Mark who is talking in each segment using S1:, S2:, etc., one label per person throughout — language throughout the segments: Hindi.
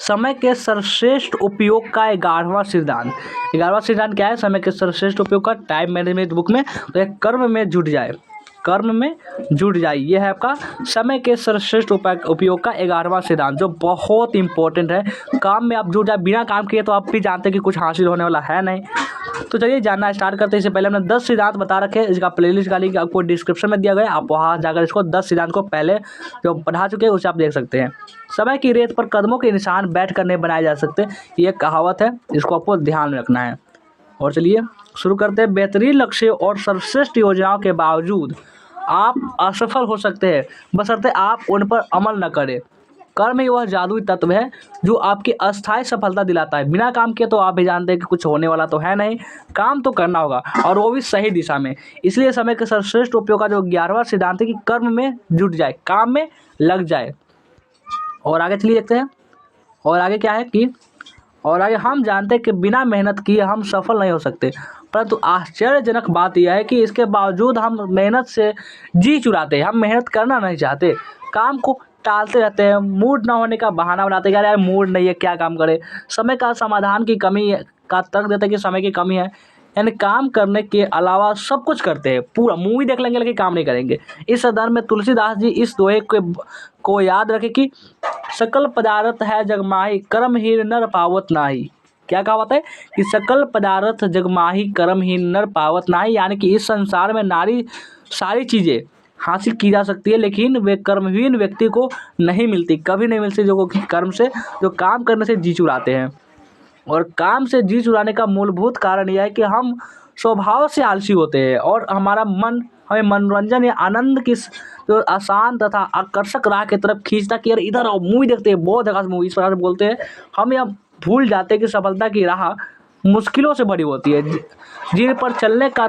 S1: समय के सर्वश्रेष्ठ उपयोग का 11वां सिद्धांत। 11वां सिद्धांत क्या है? समय के सर्वश्रेष्ठ उपयोग का। टाइम मैनेजमेंट बुक में तो एक कर्म में जुट जाए, कर्म में जुट जाए, ये है आपका समय के सर्वश्रेष्ठ उपयोग का 11वां सिद्धांत, जो बहुत इंपॉर्टेंट है। काम में आप जुट जाए, बिना काम किए तो आप भी जानते हैं कि कुछ हासिल होने वाला है नहीं। तो चलिए जानना स्टार्ट करते हैं। इससे पहले हमने 10 सिद्धांत बता रखे हैं, इसका प्लेलिस्ट का लिंक आपको डिस्क्रिप्शन में दिया गया है, आप वहाँ जाकर इसको 10 सिद्धांत को पहले जो पढ़ा चुके हैं उसे आप देख सकते हैं। समय की रेत पर कदमों के निशान बैठ कर नहीं बनाए जा सकते, ये कहावत है, इसको आपको ध्यान में रखना है। और चलिए शुरू करते हैं। बेहतरीन लक्ष्य और सर्वश्रेष्ठ योजनाओं के बावजूद आप असफल हो सकते हैं, बशर्ते आप उन पर अमल न करें। कर्म ही वह जादुई तत्व है जो आपकी अस्थायी सफलता दिलाता है। बिना काम किए तो आप भी जानते हैं कि कुछ होने वाला तो है नहीं, काम तो करना होगा और वो भी सही दिशा में। इसलिए समय के सर्वश्रेष्ठ उपयोग का जो 11वां सिद्धांत है कि कर्म में जुट जाए, काम में लग जाए। और आगे चलिए देखते हैं। और आगे क्या है कि और आगे हम जानते हैं कि बिना मेहनत किए हम सफल नहीं हो सकते, परंतु आश्चर्यजनक बात यह है कि इसके बावजूद हम मेहनत से जी चुराते हैं। हम मेहनत करना नहीं चाहते, काम को टालते रहते हैं, मूड ना होने का बहाना बनाते हैं, यार मूड नहीं है क्या काम करें। समय का समाधान की कमी का तर्क देते हैं कि समय की कमी है, यानी काम करने के अलावा सब कुछ करते हैं, पूरा मूवी देख लेंगे लेकिन काम नहीं करेंगे। इस संदर्भ में तुलसीदास जी इस दोहे को याद रखें कि सकल पदार्थ है जगमाही, कर्महीन नर पावत नाही। क्या कहावत है कि सकल पदार्थ जगमाही, कर्महीन नर पावत नाही, यानी कि इस संसार में नारी सारी चीज़ें हासिल की जा सकती है, लेकिन वे कर्महीन व्यक्ति को नहीं मिलती, कभी नहीं मिलती, जो कि कर्म से, जो काम करने से जी चुराते हैं। और काम से जी चुराने का मूलभूत कारण यह है कि हम स्वभाव से आलसी होते हैं और हमारा मन हमें मनोरंजन या आनंद की जो आसान तथा आकर्षक राह की तरफ खींचता कि यार इधर आओ मूवी देखते हैं, बहुत जगह से मूवी इस प्रकार से बोलते हैं। हम यह भूल जाते हैं कि सफलता की राह मुश्किलों से भरी होती है, जिन पर चलने का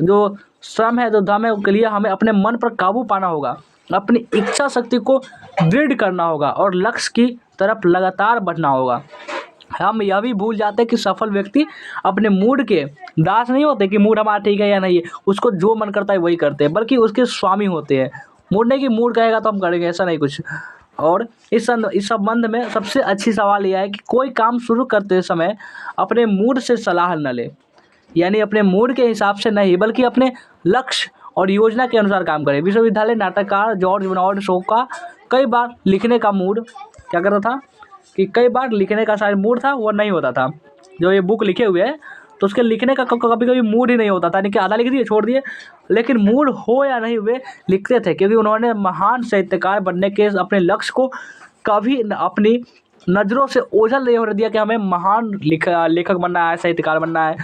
S1: जो श्रम है, जो दम है, उसके लिए हमें अपने मन पर काबू पाना होगा, अपनी इच्छा शक्ति को दृढ़ करना होगा और लक्ष्य की तरफ लगातार बढ़ना होगा। हम यह भी भूल जाते हैं कि सफल व्यक्ति अपने मूड के दास नहीं होते कि मूड हमारा ठीक है या नहीं है, उसको जो मन करता है वही करते हैं, बल्कि उसके स्वामी होते हैं। मूड नहीं कि मूड कहेगा तो हम करेंगे, ऐसा नहीं कुछ। और इस संबंध में सबसे अच्छी सवाल यह है कि कोई काम शुरू करते समय अपने मूड से सलाह न ले, यानी अपने मूड के हिसाब से नहीं, बल्कि अपने लक्ष्य और योजना के अनुसार काम करें। विश्वविद्यालय नाटककार जॉर्ज बर्नार्ड शॉ का कई बार लिखने का मूड क्या करता था कि कई बार लिखने का शायद मूड था वो नहीं होता था। जो ये बुक लिखे हुए हैं तो उसके लिखने का कभी कभी मूड ही नहीं होता था, यानी कि आधा लिख दिए छोड़ दिए, लेकिन मूड हो या नहीं हुए लिखते थे, क्योंकि उन्होंने महान साहित्यकार बनने के अपने लक्ष्य को कभी अपनी नज़रों से ओझल नहीं होने दिया कि हमें महान लेखक बनना है, साहित्यकार बनना है।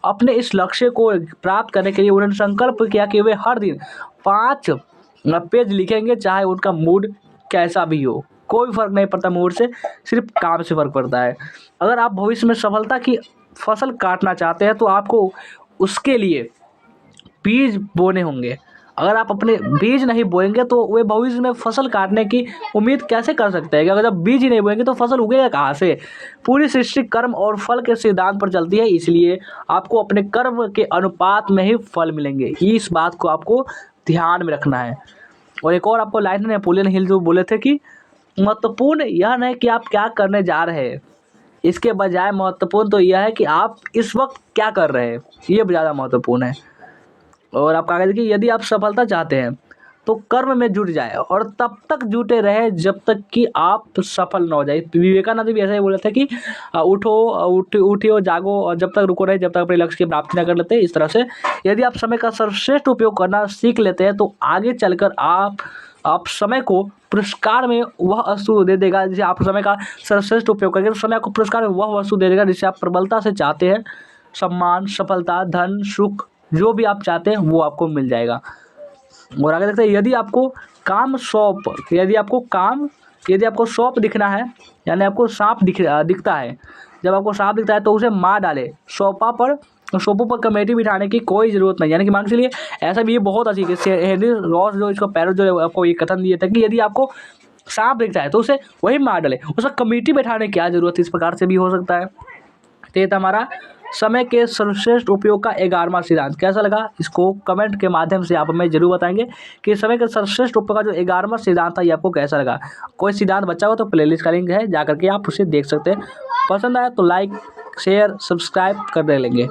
S1: अपने इस लक्ष्य को प्राप्त करने के लिए उन्होंने संकल्प किया कि वे हर दिन 5 पेज लिखेंगे, चाहे उनका मूड कैसा भी हो। कोई फर्क नहीं पड़ता मूड से, सिर्फ काम से फर्क पड़ता है। अगर आप भविष्य में सफलता की फसल काटना चाहते हैं तो आपको उसके लिए बीज बोने होंगे। अगर आप अपने बीज नहीं बोएंगे तो वे भविष्य में फसल काटने की उम्मीद कैसे कर सकते हैं? कि अगर जब बीज ही नहीं बोएंगे तो फसल उगेगा कहाँ से? पूरी सृष्टि कर्म और फल के सिद्धांत पर चलती है, इसलिए आपको अपने कर्म के अनुपात में ही फल मिलेंगे। इस बात को आपको ध्यान में रखना है। और एक और आपको लाइन है नेपोलियन हिल जो बोले थे कि महत्वपूर्ण यह नहीं कि आप क्या करने जा रहे हैं, इसके बजाय महत्वपूर्ण तो यह है कि आप इस वक्त क्या कर रहे हैं, ये ज़्यादा महत्वपूर्ण है। और आप आगे देखिए, यदि आप सफलता चाहते हैं तो कर्म में जुट जाए और तब तक जुटे रहे जब तक कि आप सफल न हो जाए। विवेकानंद भी ऐसा ही बोले थे कि उठियो जागो और जब तक रुको रहे जब तक अपने लक्ष्य की प्राप्ति न कर लेते। इस तरह से यदि आप समय का सर्वश्रेष्ठ उपयोग करना सीख लेते हैं तो आगे चलकर आप समय को पुरस्कार में वह वस्तु दे देगा, जिसे आप समय का सर्वश्रेष्ठ उपयोग करेंगे तो समय आपको पुरस्कार में वह वस्तु दे देगा जिसे आप प्रबलता से चाहते हैं। सम्मान, सफलता, धन, सुख, जो भी आप चाहते हैं वो आपको मिल जाएगा। और आगे देखते हैं, यदि आपको सौंप दिखना है, यानी आपको सांप दिखता है, जब आपको सांप दिखता है तो उसे मार डाले। सोपों पर कमेटी बिठाने की कोई ज़रूरत नहीं, यानी कि मान के चलिए ऐसा भी ये बहुत अच्छी हेनरी रॉस जो इसको पैरों जो आपको ये कथन दिए थे कि यदि आपको सांप दिखता है तो उसे वही मार डाले, उसका कमेटी बैठाने की क्या ज़रूरत है। इस प्रकार से भी हो सकता है। तो ये था हमारा समय के सर्वश्रेष्ठ उपयोग का 11वां सिद्धांत। कैसा लगा, इसको कमेंट के माध्यम से आप हमें जरूर बताएंगे कि समय के सर्वश्रेष्ठ उपयोग का जो 11वां सिद्धांत था ये आपको कैसा लगा। कोई सिद्धांत बचा हो तो प्लेलिस्ट का लिंक है, जा करके आप उसे देख सकते हैं। पसंद आया तो लाइक शेयर सब्सक्राइब कर लेंगे।